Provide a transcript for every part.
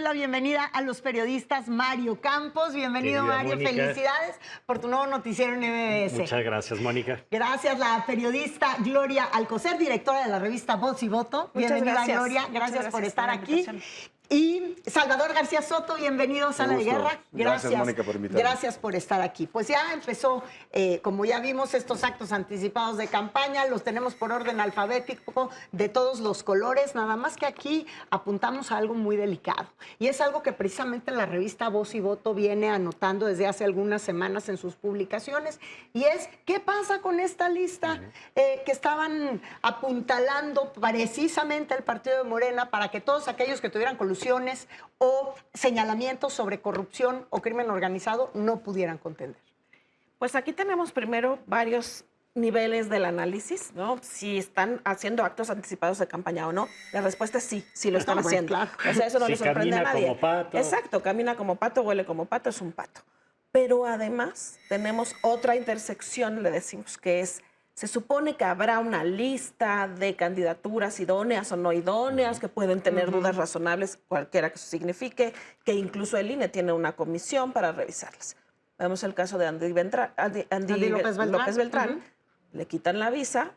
la bienvenida a los periodistas Mario Campos. Bienvenido, Querida Mario. Mónica. Felicidades por tu nuevo noticiero en MBS. Muchas gracias, Mónica. Gracias, la periodista Gloria Alcocer, directora de la revista Voz y Voto. Muchas Bienvenida, gracias. Gloria. Gracias por estar la aquí. Y Salvador García Soto, bienvenido, Sala de Guerra. Gracias, Mónica, por invitarme. Gracias por estar aquí. Pues ya empezó, como ya vimos, estos actos anticipados de campaña, los tenemos por orden alfabético de todos los colores, nada más que aquí apuntamos a algo muy delicado. Y es algo que precisamente la revista Voz y Voto viene anotando desde hace algunas semanas en sus publicaciones, y es, ¿qué pasa con esta lista que estaban apuntalando precisamente el partido de Morena para que todos aquellos que tuvieran colusiones o señalamientos sobre corrupción o crimen organizado no pudieran contender? Pues aquí tenemos primero varios niveles del análisis, ¿no? Si están haciendo actos anticipados de campaña o no. La respuesta es sí, sí lo están haciendo. Claro. O sea, eso no Si le sorprende a camina nadie. como pato. Exacto, camina como pato, huele como pato, es un pato. Pero además tenemos otra intersección, le decimos, que es, se supone que habrá una lista de candidaturas idóneas o no idóneas, que pueden tener dudas razonables, cualquiera que eso signifique, que incluso el INE tiene una comisión para revisarlas. Vemos el caso de Andy López Beltrán. Le quitan la visa.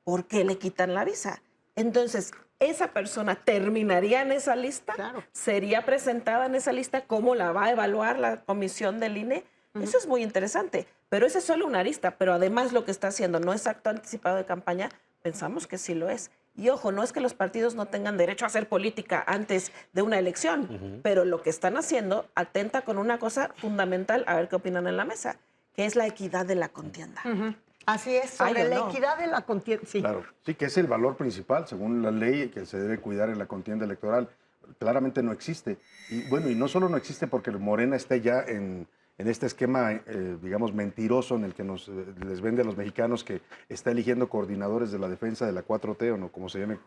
¿Por qué le quitan la visa? Entonces, ¿esa persona terminaría en esa lista? Claro. ¿Sería presentada en esa lista? ¿Cómo la va a evaluar la comisión del INE? Eso es muy interesante, pero ese es solo una arista, pero además lo que está haciendo no es acto anticipado de campaña, pensamos que sí lo es. Y ojo, no es que los partidos no tengan derecho a hacer política antes de una elección, pero lo que están haciendo atenta con una cosa fundamental, a ver qué opinan en la mesa, que es la equidad de la contienda. Así es, sobre la equidad de la contienda. Sí. Claro, sí, que es el valor principal, según la ley, que se debe cuidar en la contienda electoral. Claramente no existe. Y bueno, y no solo no existe porque Morena está ya en este esquema, digamos, mentiroso en el que les vende a los mexicanos que está eligiendo coordinadores de la defensa de la 4T o no, como se llame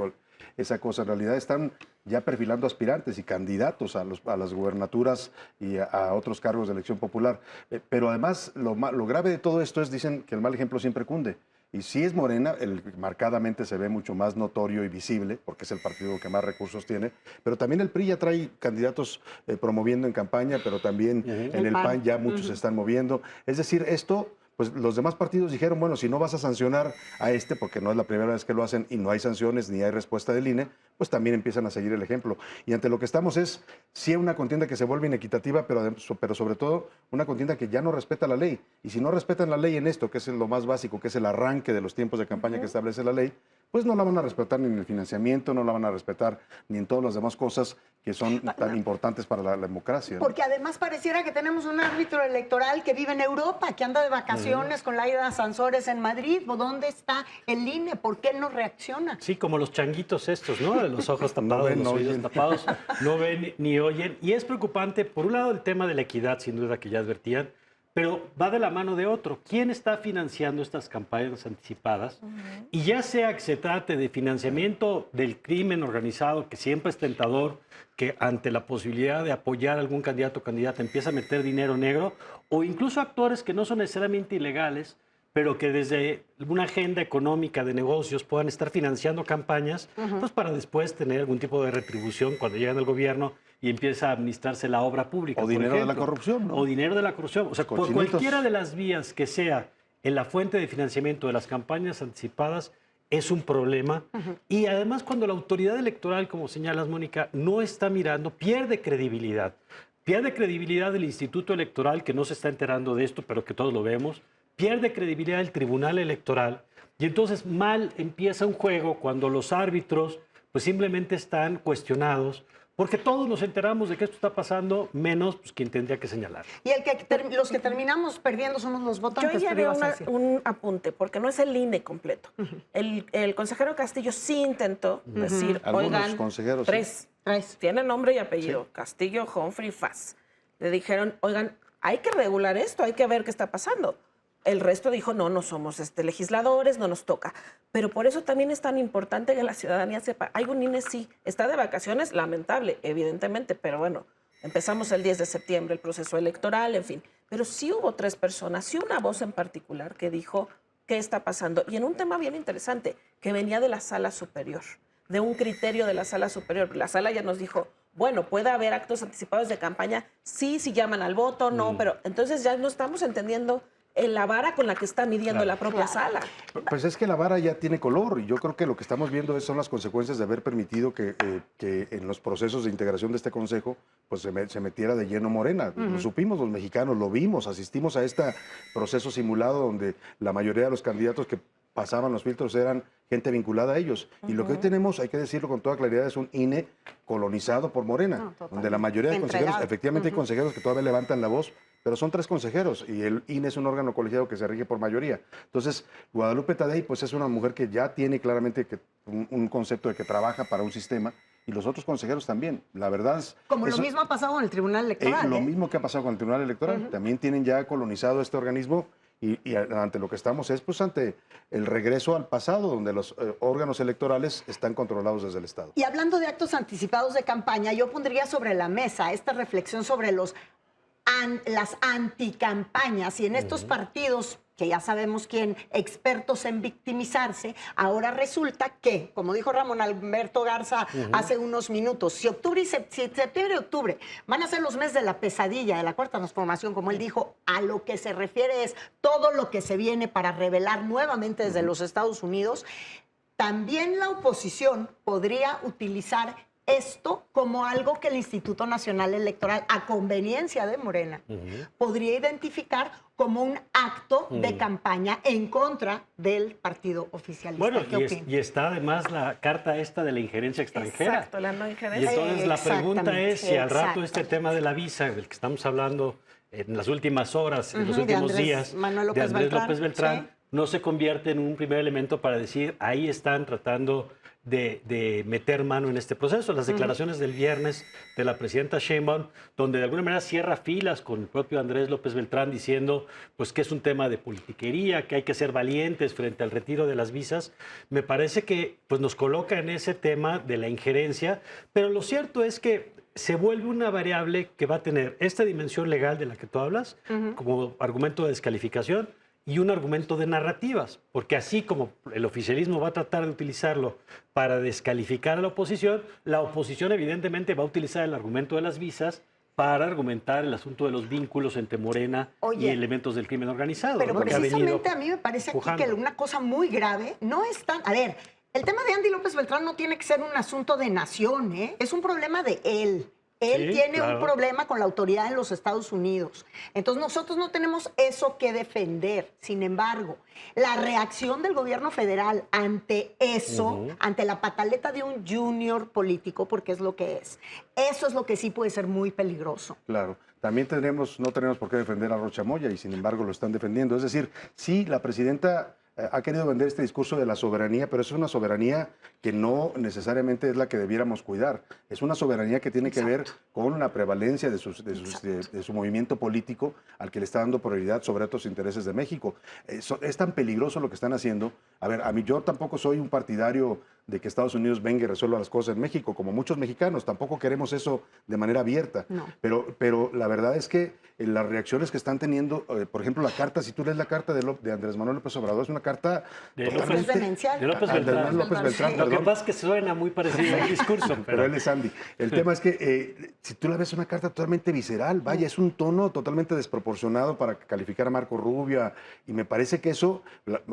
esa cosa. En realidad están ya perfilando aspirantes y candidatos a las gubernaturas y a otros cargos de elección popular. Pero además, lo grave de todo esto es, dicen que el mal ejemplo siempre cunde. Y si es Morena, marcadamente se ve mucho más notorio y visible, porque es el partido que más recursos tiene, pero también el PRI ya trae candidatos promoviendo en campaña, pero también en el PAN ya muchos se están moviendo. Es decir, esto, pues los demás partidos dijeron, bueno, si no vas a sancionar a este, porque no es la primera vez que lo hacen y no hay sanciones ni hay respuesta del INE, pues también empiezan a seguir el ejemplo. Y ante lo que estamos es, sí, una contienda que se vuelve inequitativa, pero sobre todo una contienda que ya no respeta la ley. Y si no respetan la ley en esto, que es lo más básico, que es el arranque de los tiempos de campaña que establece la ley, pues no la van a respetar ni en el financiamiento, no la van a respetar ni en todas las demás cosas que son tan importantes para la democracia, ¿no? Porque además pareciera que tenemos un árbitro electoral que vive en Europa, que anda de vacaciones con Laida Sansores en Madrid. ¿Dónde está el INE? ¿Por qué no reacciona? Sí, como los changuitos estos, ¿no? De los ojos tapados, ven, los no oídos oyen. tapados, no ven ni oyen. Y es preocupante, por un lado, el tema de la equidad, sin duda, que ya advertían, pero va de la mano de otro. ¿Quién está financiando estas campañas anticipadas? Y ya sea que se trate de financiamiento del crimen organizado, que siempre es tentador, que ante la posibilidad de apoyar a algún candidato o candidata empieza a meter dinero negro, o incluso actores que no son necesariamente ilegales, pero que desde una agenda económica de negocios puedan estar financiando campañas, pues para después tener algún tipo de retribución cuando llegan al gobierno y empieza a administrarse la obra pública. O por dinero de la ejemplo. corrupción, ¿no? O dinero de la corrupción. O sea, por Cochinitos. cualquiera de las vías que sea en la fuente de financiamiento de las campañas anticipadas, es un problema. Y además, cuando la autoridad electoral, como señalas, Mónica, no está mirando, pierde credibilidad. Pierde credibilidad del Instituto Electoral, que no se está enterando de esto, pero que todos lo vemos. Pierde credibilidad el Tribunal Electoral. Y entonces mal empieza un juego cuando los árbitros pues simplemente están cuestionados, porque todos nos enteramos de que esto está pasando, menos pues, quien tendría que señalar. Y los que terminamos perdiendo somos los Yo votantes. ya pero veo ibas a decir. un apunte, porque no es el INE completo. El consejero Castillo sí intentó decir, Algunos oigan, consejeros, tres, Tres. tiene nombre y apellido, Castillo, Humphrey, Faz. Le dijeron, oigan, hay que regular esto, hay que ver qué está pasando. El resto dijo, no, no somos legisladores, no nos toca. Pero por eso también es tan importante que la ciudadanía sepa, hay un INE sí, está de vacaciones, lamentable, evidentemente, pero bueno, empezamos el 10 de septiembre, el proceso electoral, en fin. Pero sí hubo tres personas, sí una voz en particular que dijo qué está pasando. Y en un tema bien interesante, que venía de la sala superior. de un criterio de la Sala Superior. La Sala ya nos dijo, bueno, puede haber actos anticipados de campaña, sí, si llaman al voto, no, pero entonces ya no estamos entendiendo la vara con la que está midiendo la propia Sala. Pues es que la vara ya tiene color y yo creo que lo que estamos viendo son las consecuencias de haber permitido que en los procesos de integración de este Consejo pues se metiera de lleno Morena. Lo supimos los mexicanos, lo vimos, asistimos a este proceso simulado donde la mayoría de los candidatos que pasaban los filtros eran gente vinculada a ellos. Y lo que hoy tenemos, hay que decirlo con toda claridad, es un INE colonizado por Morena, donde la mayoría de consejeros, efectivamente hay consejeros que todavía levantan la voz, pero son 3 consejeros y el INE es un órgano colegiado que se rige por mayoría. Entonces, Guadalupe Tadei pues es una mujer que ya tiene claramente un concepto de que trabaja para un sistema y los otros consejeros también. La verdad es... Como lo mismo ha pasado con el Tribunal Electoral. Lo mismo que ha pasado con el Tribunal Electoral. También tienen ya colonizado este organismo y ante lo que estamos es pues ante el regreso al pasado, donde los órganos electorales están controlados desde el Estado. Y hablando de actos anticipados de campaña, yo pondría sobre la mesa esta reflexión sobre las anticampañas y en estos partidos, que ya sabemos quién, expertos en victimizarse, ahora resulta que, como dijo Ramón Alberto Garza hace unos minutos, si septiembre y octubre van a ser los meses de la pesadilla, de la cuarta transformación, como él dijo, a lo que se refiere es todo lo que se viene para revelar nuevamente desde los Estados Unidos, también la oposición podría utilizar esto como algo que el Instituto Nacional Electoral, a conveniencia de Morena, podría identificar como un acto de campaña en contra del partido oficialista. Bueno, ¿Qué y está además la carta esta de la injerencia extranjera. Exacto, la no Y injerencia. entonces la pregunta es si al rato este Exactamente. tema de la visa, del que estamos hablando en las últimas horas, en los De últimos Andrés días, Manuel de López Andrés Beltrán, López Beltrán, sí. no se convierte en un primer elemento para decir, ahí están tratando de meter mano en este proceso. Las declaraciones del viernes de la presidenta Sheinbaum, donde de alguna manera cierra filas con el propio Andrés López Beltrán diciendo pues que es un tema de politiquería, que hay que ser valientes frente al retiro de las visas, me parece que pues nos coloca en ese tema de la injerencia, pero lo cierto es que se vuelve una variable que va a tener esta dimensión legal de la que tú hablas como argumento de descalificación y un argumento de narrativas, porque así como el oficialismo va a tratar de utilizarlo para descalificar a la oposición evidentemente va a utilizar el argumento de las visas para argumentar el asunto de los vínculos entre Morena y elementos del crimen organizado. Pero ¿no? Que ha venido precisamente a mí me parece aquí pujando. que una cosa muy grave no es tan... A ver, el tema de Andy López Beltrán no tiene que ser un asunto de nación, ¿eh? Es un problema de él. Él Sí, tiene claro. un problema con la autoridad en los Estados Unidos. Entonces nosotros no tenemos eso que defender. Sin embargo, la reacción del gobierno federal ante eso, ante la pataleta de un junior político, porque es lo que es, eso es lo que sí puede ser muy peligroso. Claro. También no tenemos por qué defender a Rocha Moya y sin embargo lo están defendiendo. Es decir, sí, la presidenta ha querido vender este discurso de la soberanía, pero es una soberanía que no necesariamente es la que debiéramos cuidar. Es una soberanía que tiene que ver con la prevalencia de su movimiento político al que le está dando prioridad sobre otros intereses de México. Es tan peligroso lo que están haciendo. A ver, yo tampoco soy un partidario de que Estados Unidos venga y resuelva las cosas en México, como muchos mexicanos. Tampoco queremos eso de manera abierta. No. Pero la verdad es que las reacciones que están teniendo, por ejemplo, la carta, si tú lees la carta de Andrés Manuel López Obrador, es una carta De totalmente... López, demencial. de López Andrés Beltrán. Manuel López Beltrán, Lo que perdón. pasa es que suena muy parecido al discurso, Pero él es Andy. El tema es que si tú la ves una carta totalmente visceral, vaya, es un tono totalmente desproporcionado para calificar a Marco Rubio. Y me parece que eso,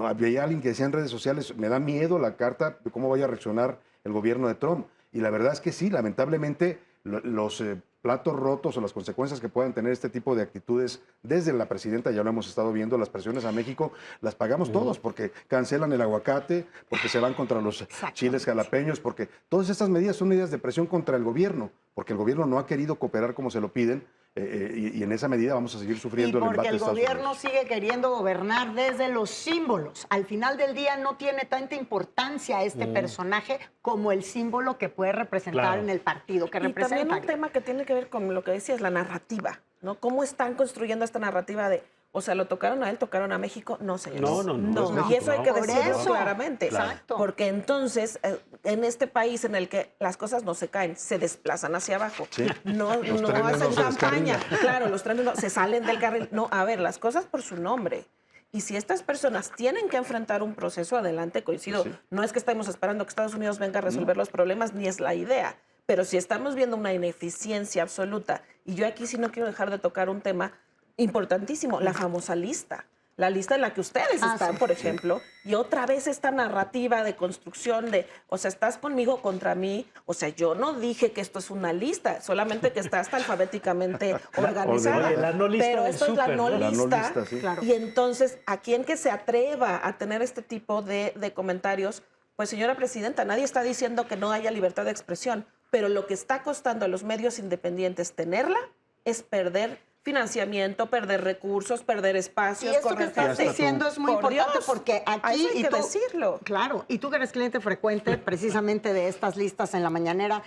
había alguien que decía en redes sociales, me da miedo la carta de cómo vaya a reaccionar el gobierno de Trump. Y la verdad es que sí, lamentablemente los platos rotos o las consecuencias que puedan tener este tipo de actitudes desde la presidenta, ya lo hemos estado viendo, las presiones a México las pagamos todos porque cancelan el aguacate, porque se van contra los chiles jalapeños, porque todas estas medidas son medidas de presión contra el gobierno, porque el gobierno no ha querido cooperar como se lo piden y en esa medida vamos a seguir sufriendo Y el embate porque de el Estados gobierno Unidos. sigue queriendo gobernar desde los símbolos. Al final del día no tiene tanta importancia este personaje como el símbolo que puede representar Claro. en el partido que Y representa. también un tema que tiene que ver con lo que decías, la narrativa, ¿no? ¿Cómo están construyendo esta narrativa de, o sea, lo tocaron a él, tocaron a México? No, señores. No, es y México, eso hay que Por decirlo eso. claramente. Claro. Exacto. Porque entonces, en este país en el que las cosas no se caen, se desplazan hacia abajo. Sí. No, Los no trenes hacen no se campaña. descarrilan. Claro, los trenes no, se salen del carril. No, a ver, las cosas por su nombre. Y si estas personas tienen que enfrentar un proceso, adelante, coincido. Sí. No es que estemos esperando que Estados Unidos venga a resolver los problemas, ni es la idea. Pero si estamos viendo una ineficiencia absoluta, y yo aquí sí no quiero dejar de tocar un tema importantísimo, la famosa lista. La lista en la que ustedes están, sí. por ejemplo, y otra vez esta narrativa de construcción de, o sea, estás conmigo contra mí, o sea, yo no dije que esto es una lista, solamente que está hasta alfabéticamente organizada. Oye, la no lista pero del esto es la súper, no ¿no? La no lista. lista, sí. Claro. Y entonces, a quien que se atreva a tener este tipo de comentarios, pues señora presidenta, nadie está diciendo que no haya libertad de expresión, pero lo que está costando a los medios independientes tenerla es perder financiamiento, perder recursos, perder Y espacios, esto que correr estás gente. diciendo es muy Por importante Dios, porque aquí... eso hay que decirlo. Claro, y tú que eres cliente frecuente precisamente de estas listas en la mañanera,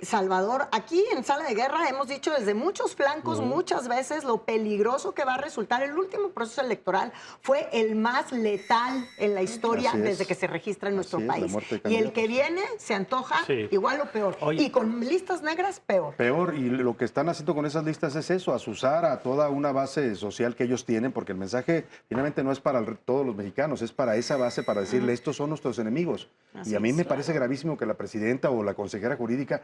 Salvador, aquí en Sala de Guerra hemos dicho desde muchos flancos muchas veces lo peligroso que va a resultar. El último proceso electoral fue el más letal en la historia Así es. desde que se registra en nuestro Así es, la país. muerte de Y el candidatos. que viene se antoja Sí. igual o peor. Oye. Y con listas negras, peor. Peor, y lo que están haciendo con esas listas es eso, asusar a toda una base social que ellos tienen, porque el mensaje finalmente no es para todos los mexicanos, es para esa base, para decirle, estos son nuestros enemigos. Así Y a mí es, me parece gravísimo que la presidenta o la consejera jurídica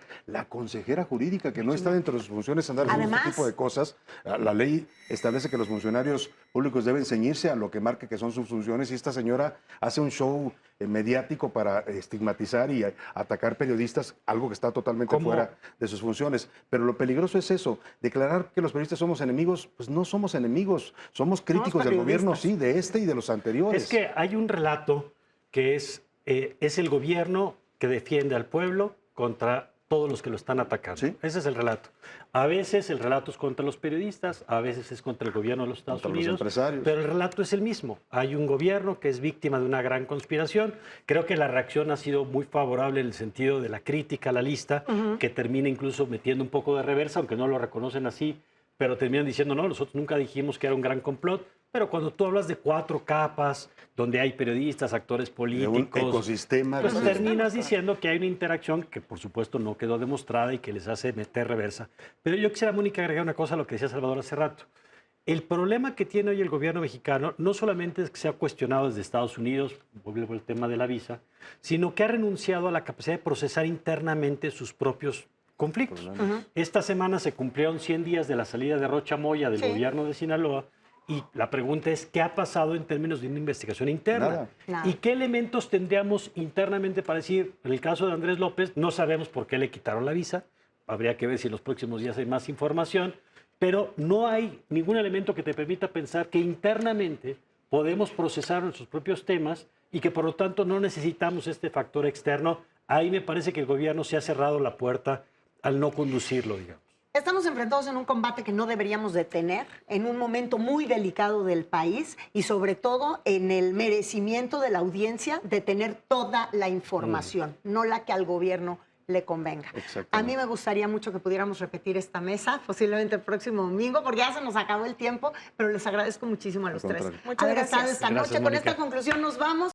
que no está dentro de sus funciones andar haciendo Además- este tipo de cosas, la ley establece que los funcionarios públicos deben ceñirse a lo que marque que son sus funciones, y esta señora hace un show mediático para estigmatizar y atacar periodistas, algo que está totalmente ¿Cómo? fuera de sus funciones. Pero lo peligroso es eso, declarar que los periodistas somos enemigos, pues no somos enemigos, somos críticos del gobierno, periodistas. sí, de este y de los anteriores. Es que hay un relato que es el gobierno que defiende al pueblo contra todos los que lo están atacando. Sí. Ese es el relato. A veces el relato es contra los periodistas, a veces es contra el gobierno de los Estados Contra los Unidos, empresarios. pero el relato es el mismo. Hay un gobierno que es víctima de una gran conspiración. Creo que la reacción ha sido muy favorable en el sentido de la crítica a la lista, que termina incluso metiendo un poco de reversa, aunque no lo reconocen así, pero terminan diciendo, no, nosotros nunca dijimos que era un gran complot. Pero cuando tú hablas de 4 capas, donde hay periodistas, actores de un políticos, ecosistema. pues de- terminas diciendo que hay una interacción que por supuesto no quedó demostrada y que les hace meter reversa. Pero yo quisiera, Mónica, agregar una cosa a lo que decía Salvador hace rato. El problema que tiene hoy el gobierno mexicano no solamente es que se ha cuestionado desde Estados Unidos, vuelvo al tema de la visa, sino que ha renunciado a la capacidad de procesar internamente sus propios conflictos. Esta semana se cumplieron 100 días de la salida de Rocha Moya del Sí. gobierno de Sinaloa. Y la pregunta es, ¿qué ha pasado en términos de una investigación interna? Nada. Nada. ¿Y qué elementos tendríamos internamente para decir, en el caso de Andrés López, no sabemos por qué le quitaron la visa? Habría que ver si en los próximos días hay más información, pero no hay ningún elemento que te permita pensar que internamente podemos procesar nuestros propios temas y que por lo tanto no necesitamos este factor externo. Ahí me parece que el gobierno se ha cerrado la puerta al no conducirlo, digamos. Estamos enfrentados en un combate que no deberíamos de tener, en un momento muy delicado del país y sobre todo en el merecimiento de la audiencia de tener toda la información, no la que al gobierno le convenga. Exactamente. A mí me gustaría mucho que pudiéramos repetir esta mesa, posiblemente el próximo domingo, porque ya se nos acabó el tiempo, pero les agradezco muchísimo a los Al tres. contrario. Muchas haber estado gracias. esta Gracias, noche. Con Mónica. esta conclusión nos vamos.